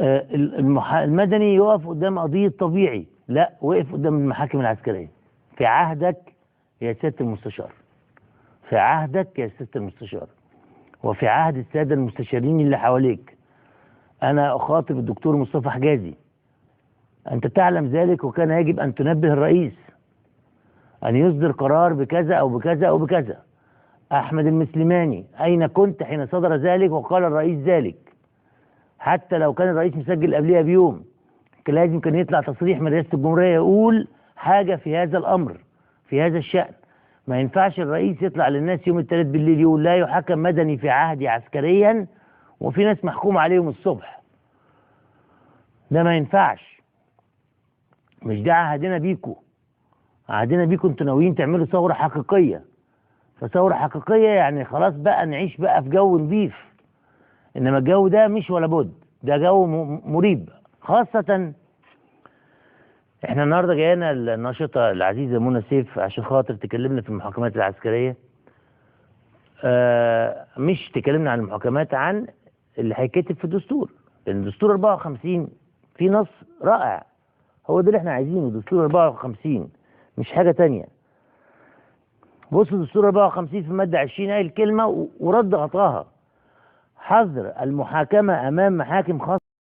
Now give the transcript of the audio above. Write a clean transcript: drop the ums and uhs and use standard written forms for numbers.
المدني يقف قدام قضية طبيعي، لا وقف قدام المحاكم العسكرية في عهدك يا سيادة المستشار، في عهدك يا سيادة المستشار، وفي عهد السادة المستشارين اللي حواليك. أنا أخاطب الدكتور مصطفى حجازي، أنت تعلم ذلك وكان يجب أن تنبه الرئيس أن يصدر قرار بكذا أو بكذا أو بكذا. أحمد المسلماني، أين كنت حين صدر ذلك وقال الرئيس ذلك؟ حتى لو كان الرئيس مسجل قبلها بيوم كان لازم كان يطلع تصريح من رئاسة الجمهورية يقول حاجة في هذا الأمر، في هذا الشأن. ما ينفعش الرئيس يطلع للناس يوم الثلاث بالليل يقول لا يحكم مدني في عهدي عسكريا وفي ناس محكوم عليهم الصبح. ده ما ينفعش، مش ده عهدنا بيكو. عهدنا بيكو انتوا ناويين تعملوا ثورة حقيقية، فثورة حقيقية يعني خلاص بقى نعيش بقى في جو نظيف. انما الجو ده مش ولا بد، ده جو مريب. خاصة احنا النهارده جاينا الناشطة العزيزة منى سيف عشان خاطر تكلمنا في المحاكمات العسكرية. مش تكلمنا عن المحاكمات، عن اللي هيتكتب في الدستور، لان الدستور 54 في نص رائع، هو ده اللي احنا عايزينه. دستور 54 مش حاجة تانية. بص دستور 54 في المادة 20 قايل كلمة ورد غطاها: حظر المحاكمة أمام محاكم خاصة